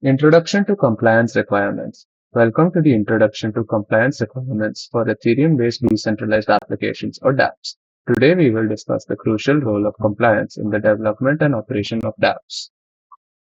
Introduction to Compliance Requirements. Welcome to the Introduction to Compliance Requirements for Ethereum-based Decentralized Applications or dApps. Today we will discuss the crucial role of compliance in the development and operation of dApps.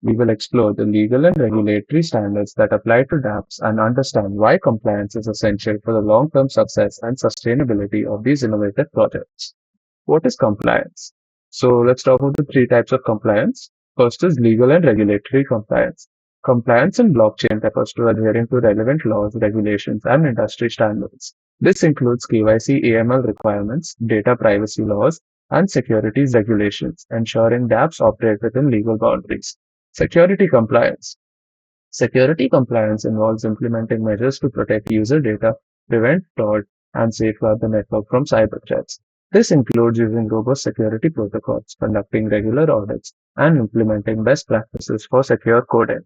We will explore the legal and regulatory standards that apply to dApps and understand why compliance is essential for the long-term success and sustainability of these innovative projects. What is compliance? So let's talk about the three types of compliance. First is legal and regulatory compliance. Compliance in blockchain refers to adhering to relevant laws, regulations, and industry standards. This includes KYC AML requirements, data privacy laws, and securities regulations, ensuring dApps operate within legal boundaries. Security compliance. Security compliance involves implementing measures to protect user data, prevent fraud, and safeguard the network from cyber threats. This includes using robust security protocols, conducting regular audits, and implementing best practices for secure coding.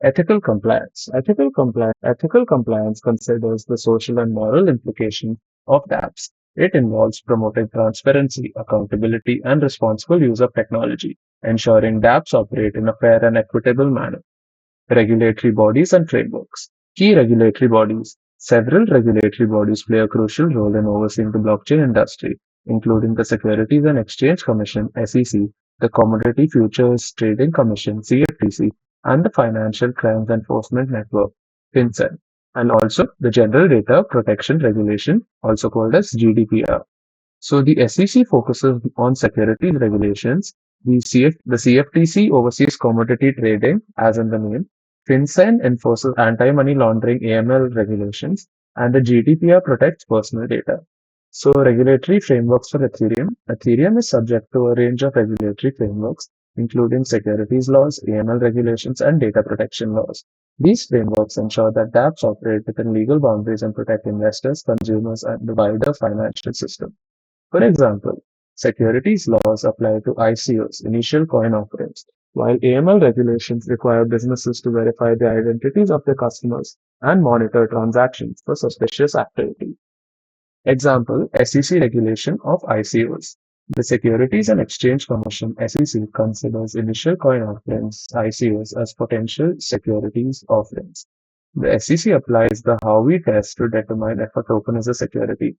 Ethical compliance. Ethical compliance considers the social and moral implications of dApps. It involves promoting transparency, accountability, and responsible use of technology, ensuring dApps operate in a fair and equitable manner. Regulatory bodies and frameworks. Key regulatory bodies. Several regulatory bodies play a crucial role in overseeing the blockchain industry, including the Securities and Exchange Commission (SEC), the Commodity Futures Trading Commission (CFTC), and the Financial Crimes Enforcement Network (FinCEN), and also the General Data Protection Regulation, also called as GDPR. So the SEC focuses on securities regulations. The CFTC oversees commodity trading, as in the name. FinCEN enforces anti-money laundering AML regulations, and the GDPR protects personal data. So regulatory frameworks for Ethereum. Ethereum is subject to a range of regulatory frameworks, including securities laws, AML regulations, and data protection laws. These frameworks ensure that dApps operate within legal boundaries and protect investors, consumers, and the wider financial system. For example, securities laws apply to ICOs, initial coin offerings, while AML regulations require businesses to verify the identities of their customers and monitor transactions for suspicious activity. Example, SEC regulation of ICOs. The Securities and Exchange Commission (SEC) considers initial coin offerings (ICOs) as potential securities offerings. The SEC applies the Howey test to determine if a token is a security.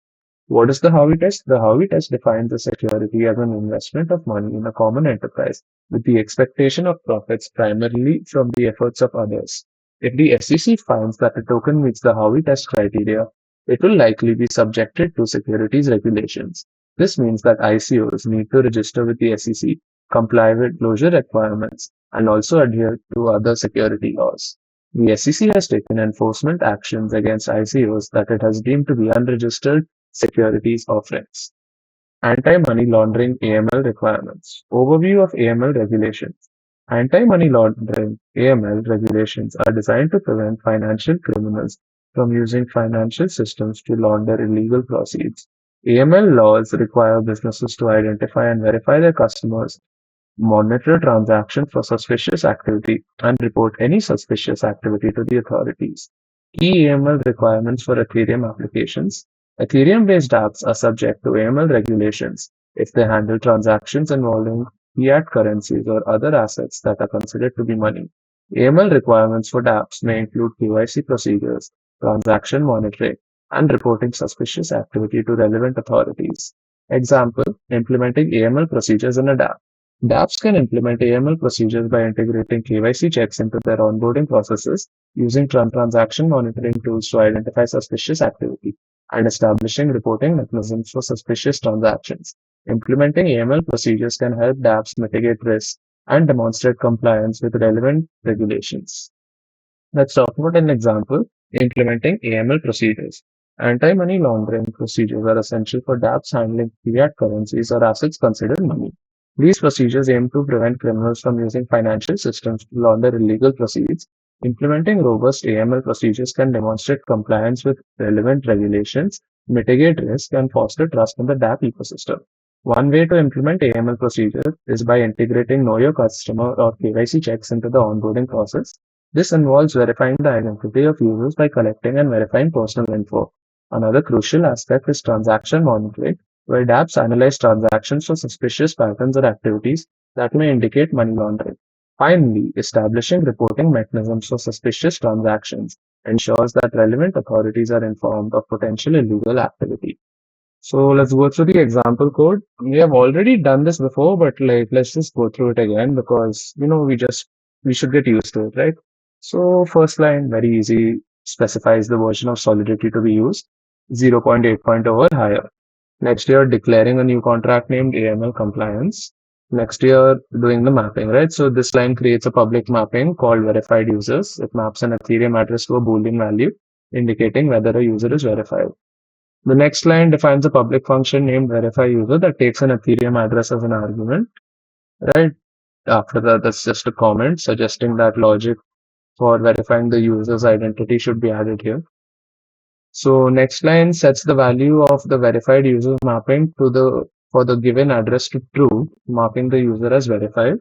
What is the Howey test? The Howey test defines a security as an investment of money in a common enterprise with the expectation of profits primarily from the efforts of others. If the SEC finds that a token meets the Howey test criteria, it will likely be subjected to securities regulations. This means that ICOs need to register with the SEC, comply with closure requirements, and also adhere to other security laws. The SEC has taken enforcement actions against ICOs that it has deemed to be unregistered securities offerings. Anti-money laundering AML requirements. Overview of AML regulations. Anti-money laundering AML regulations are designed to prevent financial criminals from using financial systems to launder illegal proceeds. AML laws require businesses to identify and verify their customers, monitor transactions for suspicious activity, and report any suspicious activity to the authorities. Key AML requirements for Ethereum applications. Ethereum-based apps are subject to AML regulations if they handle transactions involving fiat currencies or other assets that are considered to be money. AML requirements for dApps may include KYC procedures, transaction monitoring, and reporting suspicious activity to relevant authorities. Example, implementing AML procedures in a dApp. dApps can implement AML procedures by integrating KYC checks into their onboarding processes, using transaction monitoring tools to identify suspicious activity, and establishing reporting mechanisms for suspicious transactions. Implementing AML procedures can help dApps mitigate risk and demonstrate compliance with relevant regulations. Let's talk about an example, implementing AML procedures. Anti-money laundering procedures are essential for dApps handling fiat currencies or assets considered money. These procedures aim to prevent criminals from using financial systems to launder illegal proceeds. Implementing robust AML procedures can demonstrate compliance with relevant regulations, mitigate risk, and foster trust in the dApp ecosystem. One way to implement AML procedures is by integrating Know Your Customer or KYC checks into the onboarding process. This involves verifying the identity of users by collecting and verifying personal info. Another crucial aspect is transaction monitoring, where dApps analyze transactions for suspicious patterns or activities that may indicate money laundering. Finally, establishing reporting mechanisms for suspicious transactions ensures that relevant authorities are informed of potential illegal activity. So let's go through the example code. We have already done this before, but let's just go through it again because we should get used to it, right? So first line, very easy, specifies the version of Solidity to be used, 0.8 or higher. Next year, declaring a new contract named AML compliance. Next year, doing the mapping, right? So this line creates a public mapping called verified users. It maps an Ethereum address to a Boolean value, indicating whether a user is verified. The next line defines a public function named verify user that takes an Ethereum address as an argument, right? After that, that's just a comment suggesting that logic for verifying the user's identity should be added here. So next line sets the value of the verified user mapping to the for the given address to true, marking the user as verified.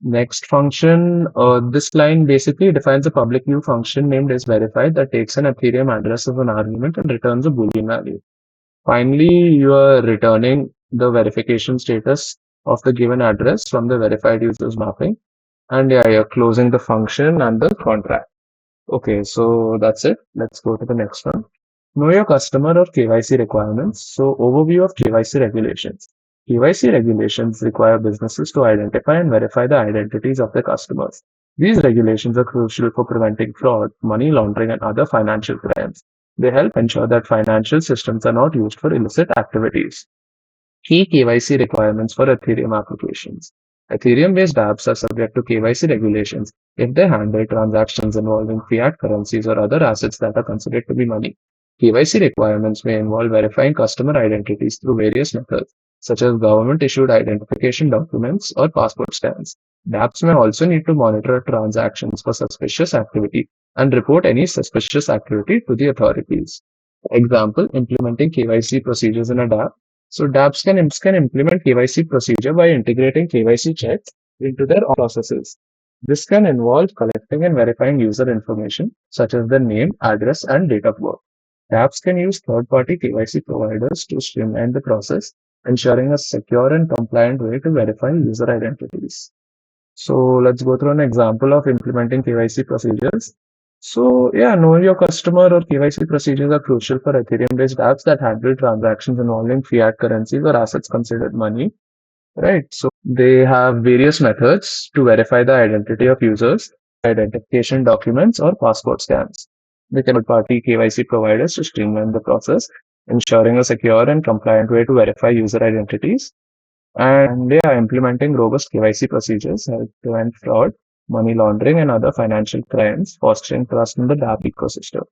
Next function, this line basically defines a public new function named as verified that takes an Ethereum address as an argument and returns a Boolean value. Finally, you are returning the verification status of the given address from the verified user's mapping. And yeah, you're closing the function and the contract. Okay, so that's it. Let's go to the next one. Know your customer or KYC requirements. So overview of KYC regulations. KYC regulations require businesses to identify and verify the identities of their customers. These regulations are crucial for preventing fraud, money laundering, and other financial crimes. They help ensure that financial systems are not used for illicit activities. Key KYC requirements for Ethereum applications. Ethereum-based apps are subject to KYC regulations if they handle transactions involving fiat currencies or other assets that are considered to be money. KYC requirements may involve verifying customer identities through various methods, such as government-issued identification documents or passport scans. dApps may also need to monitor transactions for suspicious activity and report any suspicious activity to the authorities. Example, implementing KYC procedures in a dApp. So dApps can implement KYC procedure by integrating KYC checks into their processes. This can involve collecting and verifying user information such as their name, address, and date of birth. dApps can use third-party KYC providers to streamline the process, ensuring a secure and compliant way to verify user identities. So let's go through an example of implementing KYC procedures. So yeah, know your customer or KYC procedures are crucial for Ethereum-based apps that handle transactions involving fiat currencies or assets considered money, right? So they have various methods to verify the identity of users, identification documents, or passport scans. They can third-party KYC providers to streamline the process, ensuring a secure and compliant way to verify user identities. And they are implementing robust KYC procedures to prevent fraud, money laundering, and other financial crimes, fostering trust in the dApp ecosystem.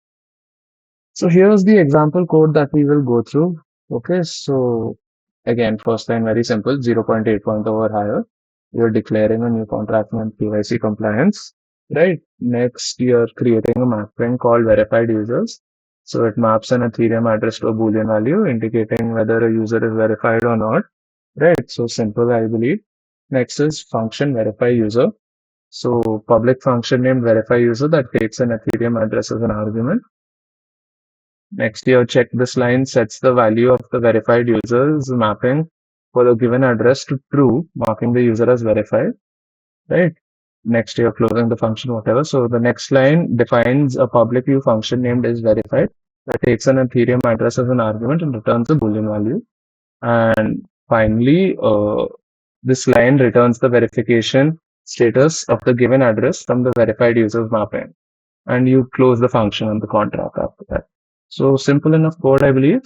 So here's the example code that we will go through. Okay, so again, first line very simple, 0.8 or higher. You're declaring a new contract named KYC compliance, right? Next, you're creating a mapping called verified users. So it maps an Ethereum address to a Boolean value, indicating whether a user is verified or not. Right, so simple, I believe. Next is function verify user. So public function named verify user that takes an Ethereum address as an argument. Next, your check this line sets the value of the verified user's mapping for the given address to true, marking the user as verified. Right. Next, you're closing the function, whatever. So the next line defines a public view function named is verified that takes an Ethereum address as an argument and returns a Boolean value. And finally, this line returns the verification status of the given address from the verified user's mapping. And you close the function on the contract after that. So simple enough code, I believe.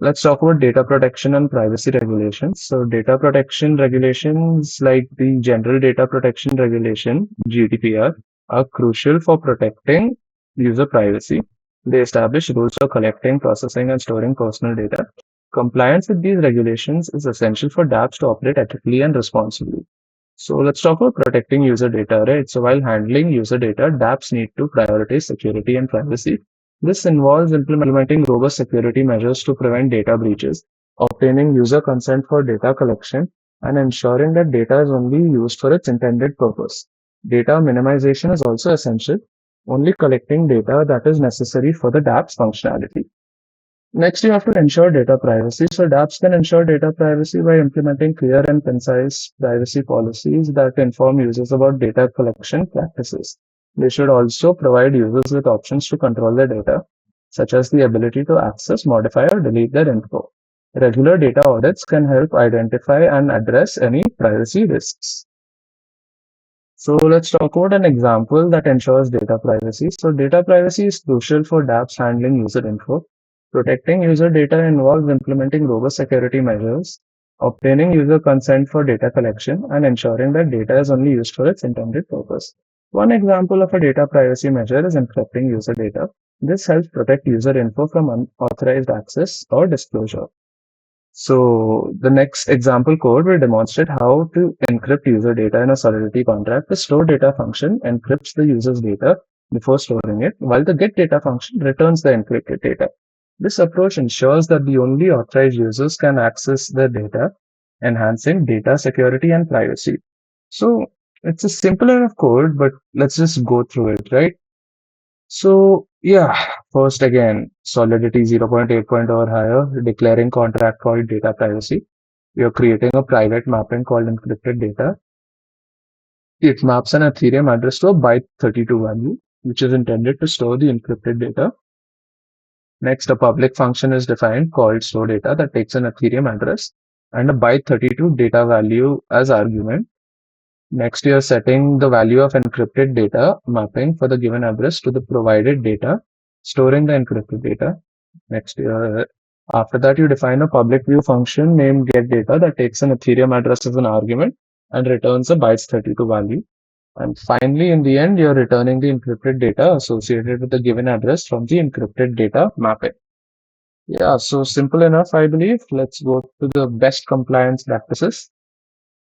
Let's talk about data protection and privacy regulations. So data protection regulations like the General Data Protection Regulation, GDPR, are crucial for protecting user privacy. They establish rules for collecting, processing, and storing personal data. Compliance with these regulations is essential for dApps to operate ethically and responsibly. So let's talk about protecting user data, right? So while handling user data, dApps need to prioritize security and privacy. This involves implementing robust security measures to prevent data breaches, obtaining user consent for data collection, and ensuring that data is only used for its intended purpose. Data minimization is also essential, only collecting data that is necessary for the dApp's functionality. Next, you have to ensure data privacy. So dApps can ensure data privacy by implementing clear and concise privacy policies that inform users about data collection practices. They should also provide users with options to control their data, such as the ability to access, modify, or delete their info. Regular data audits can help identify and address any privacy risks. So let's talk about an example that ensures data privacy. So data privacy is crucial for dApps handling user info. Protecting user data involves implementing robust security measures, obtaining user consent for data collection, and ensuring that data is only used for its intended purpose. One example of a data privacy measure is encrypting user data. This helps protect user info from unauthorized access or disclosure. So the next example code will demonstrate how to encrypt user data in a Solidity contract. The store data function encrypts the user's data before storing it, while the get data function returns the encrypted data. This approach ensures that the only authorized users can access the data, enhancing data security and privacy. So it's a simple enough code, but let's just go through it, right? So yeah, first again, Solidity 0.8 or higher, declaring contract called data privacy. You're creating a private mapping called encrypted data. It maps an Ethereum address to a byte 32 value, which is intended to store the encrypted data. Next, a public function is defined called store data that takes an Ethereum address and a byte 32 data value as argument. Next, you're setting the value of encrypted data mapping for the given address to the provided data, storing the encrypted data. Next, after that, you define a public view function named getData that takes an Ethereum address as an argument and returns a bytes 32 value. And finally, in the end, you're returning the encrypted data associated with the given address from the encrypted data mapping. Yeah, so simple enough, I believe. Let's go to the best compliance practices.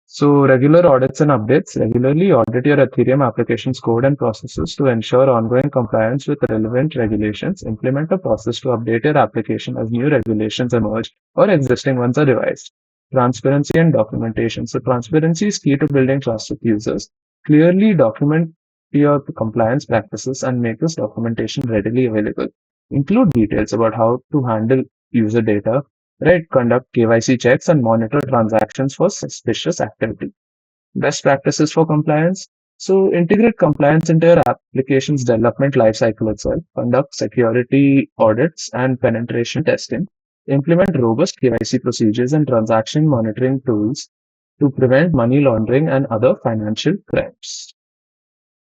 So regular audits and updates. Regularly audit your Ethereum application's code and processes to ensure ongoing compliance with relevant regulations. Implement a process to update your application as new regulations emerge or existing ones are revised. Transparency and documentation. So transparency is key to building trust with users. Clearly document your compliance practices and make this documentation readily available. Include details about how to handle user data, right? Conduct KYC checks and monitor transactions for suspicious activity. Best practices for compliance. So integrate compliance into your application's development lifecycle itself. Conduct security audits and penetration testing. Implement robust KYC procedures and transaction monitoring tools to prevent money laundering and other financial crimes.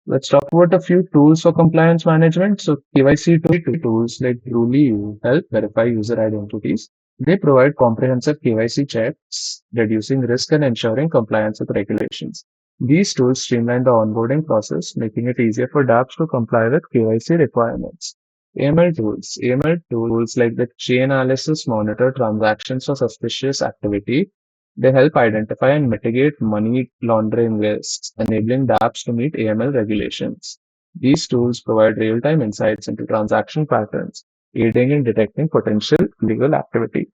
Let's talk about a few tools for compliance management. So KYC tools like Truly help verify user identities. They provide comprehensive KYC checks, reducing risk and ensuring compliance with regulations. These tools streamline the onboarding process, making it easier for dApps to comply with KYC requirements. AML tools. AML tools like the Chainalysis monitor transactions for suspicious activity. They help identify and mitigate money laundering risks, enabling dApps to meet AML regulations. These tools provide real-time insights into transaction patterns, aiding in detecting potential illegal activity.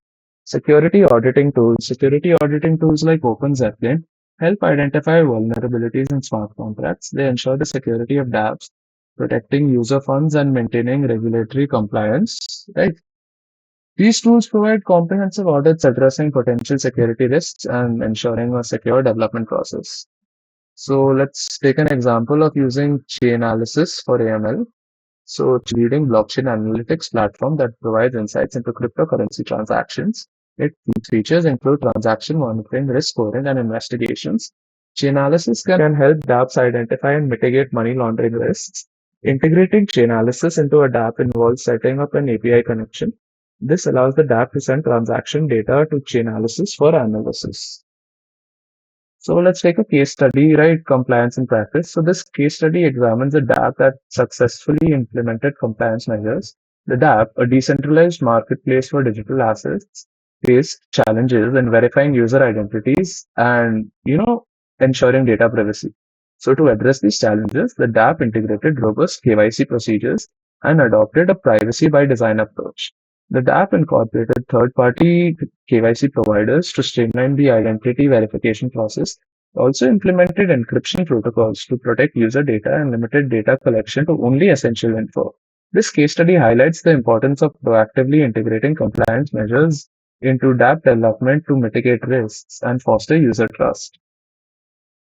Security auditing tools. Security auditing tools like OpenZeppelin help identify vulnerabilities in smart contracts. They ensure the security of dApps, protecting user funds and maintaining regulatory compliance. Right? These tools provide comprehensive audits addressing potential security risks and ensuring a secure development process. So let's take an example of using Chainalysis for AML. So it's a leading blockchain analytics platform that provides insights into cryptocurrency transactions. Its features include transaction monitoring, risk scoring, and investigations. Chainalysis can help dApps identify and mitigate money laundering risks. Integrating Chainalysis into a dApp involves setting up an API connection. This allows the dApp to send transaction data to Chainalysis for analysis. So let's take a case study, right? Compliance in practice. So this case study examines a dApp that successfully implemented compliance measures. The dApp, a decentralized marketplace for digital assets, faced challenges in verifying user identities and, ensuring data privacy. So to address these challenges, the dApp integrated robust KYC procedures and adopted a privacy by design approach. The dApp incorporated third-party KYC providers to streamline the identity verification process, also implemented encryption protocols to protect user data and limited data collection to only essential info. This case study highlights the importance of proactively integrating compliance measures into dApp development to mitigate risks and foster user trust.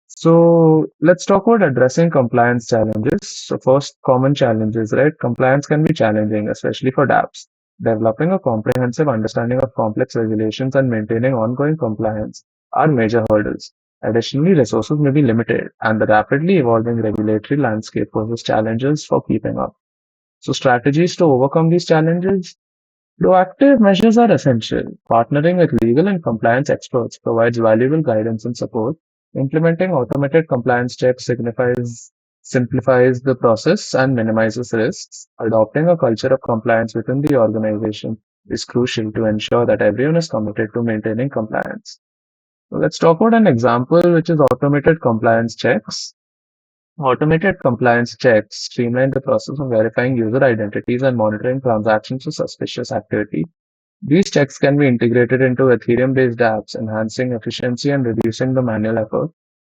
So let's talk about addressing compliance challenges. So first, common challenges, right? Compliance can be challenging, especially for dApps. Developing a comprehensive understanding of complex regulations and maintaining ongoing compliance are major hurdles. Additionally, resources may be limited, and the rapidly evolving regulatory landscape poses challenges for keeping up. So strategies to overcome these challenges. Proactive measures are essential. Partnering with legal and compliance experts provides valuable guidance and support. Implementing automated compliance checks simplifies the process and minimizes risks. Adopting a culture of compliance within the organization is crucial to ensure that everyone is committed to maintaining compliance. So let's talk about an example, which is automated compliance checks. Automated compliance checks streamline the process of verifying user identities and monitoring transactions for suspicious activity. These checks can be integrated into Ethereum-based apps, enhancing efficiency and reducing the manual effort.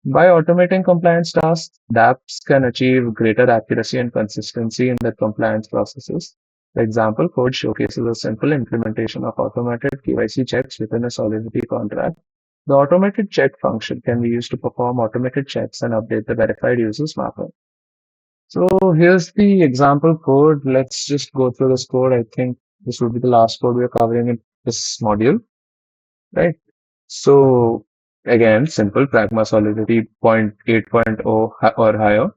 By automating compliance tasks, dApps can achieve greater accuracy and consistency in their compliance processes. The example code showcases a simple implementation of automated KYC checks within a Solidity contract. The automated check function can be used to perform automated checks and update the verified users mapping. So here's the example code. Let's just go through this code. I think this would be the last code we're covering in this module, right? So again, simple Pragma Solidity 0.8.0 or higher.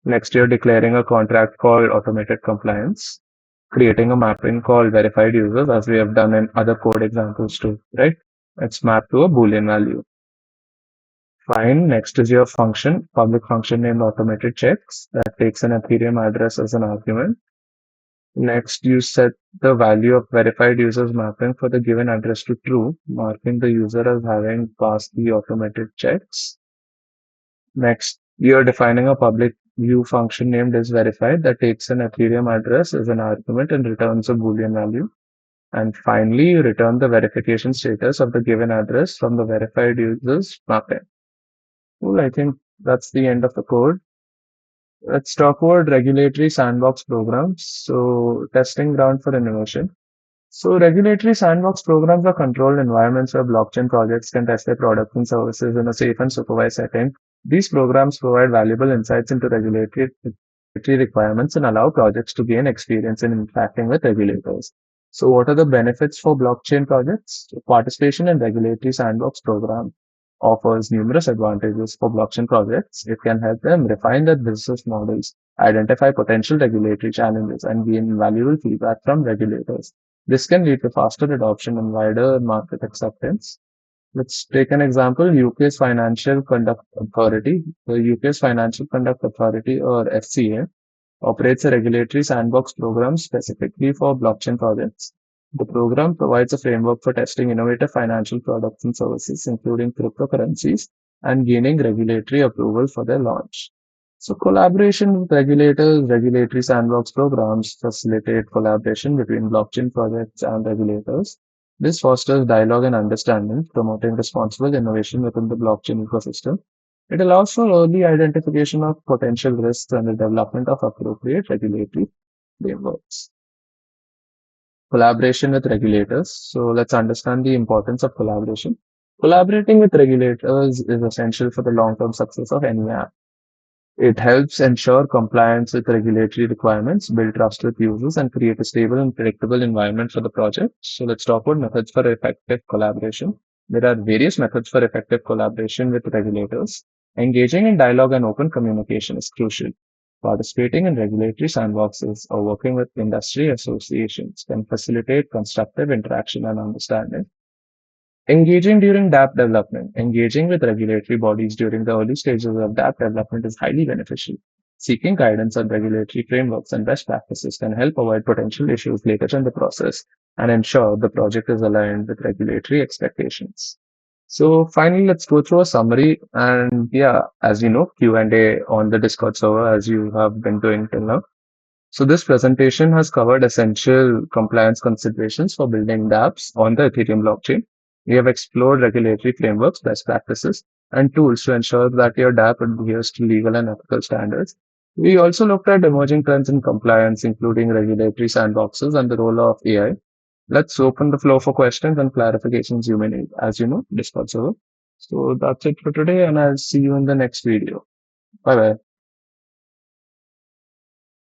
Next, you're declaring a contract called automated compliance, creating a mapping called verified users, as we have done in other code examples too, right? It's mapped to a Boolean value. Fine. Next is your function, public function named automated checks that takes an Ethereum address as an argument. Next, you set the value of verified users mapping for the given address to true, marking the user as having passed the automated checks. Next, you're defining a public view function named is verified that takes an Ethereum address as an argument and returns a Boolean value. And finally, you return the verification status of the given address from the verified users mapping. Cool, I think that's the end of the code. Let's talk about regulatory sandbox programs. So, testing ground for innovation. So, regulatory sandbox programs are controlled environments where blockchain projects can test their products and services in a safe and supervised setting. These programs provide valuable insights into regulatory requirements and allow projects to gain experience in interacting with regulators. So, what are the benefits for blockchain projects? Participation in regulatory sandbox program offers numerous advantages for blockchain projects. It can help them refine their business models, identify potential regulatory challenges, and gain valuable feedback from regulators. This can lead to faster adoption and wider market acceptance. Let's take an example, UK's Financial Conduct Authority. The UK's Financial Conduct Authority, or FCA, operates a regulatory sandbox program specifically for blockchain projects. The program provides a framework for testing innovative financial products and services, including cryptocurrencies, and gaining regulatory approval for their launch. So, collaboration with regulators, regulatory sandbox programs facilitate collaboration between blockchain projects and regulators. This fosters dialogue and understanding, promoting responsible innovation within the blockchain ecosystem. It allows for early identification of potential risks and the development of appropriate regulatory frameworks. Collaboration with regulators. So let's understand the importance of collaboration. Collaborating with regulators is essential for the long-term success of any app. It helps ensure compliance with regulatory requirements, build trust with users, and create a stable and predictable environment for the project. So let's talk about methods for effective collaboration. There are various methods for effective collaboration with regulators. Engaging in dialogue and open communication is crucial. Participating in regulatory sandboxes or working with industry associations can facilitate constructive interaction and understanding. Engaging during dApp development. Engaging with regulatory bodies during the early stages of dApp development is highly beneficial. Seeking guidance on regulatory frameworks and best practices can help avoid potential issues later in the process and ensure the project is aligned with regulatory expectations. So finally, let's go through a summary. And yeah, as you know, Q&A on the Discord server, as you have been doing till now. So this presentation has covered essential compliance considerations for building dApps on the Ethereum blockchain. We have explored regulatory frameworks, best practices, and tools to ensure that your dApp adheres to legal and ethical standards. We also looked at emerging trends in compliance, including regulatory sandboxes and the role of AI. Let's open the floor for questions and clarifications you may need. As you know, Discord server. So that's it for today, and I'll see you in the next video. Bye bye.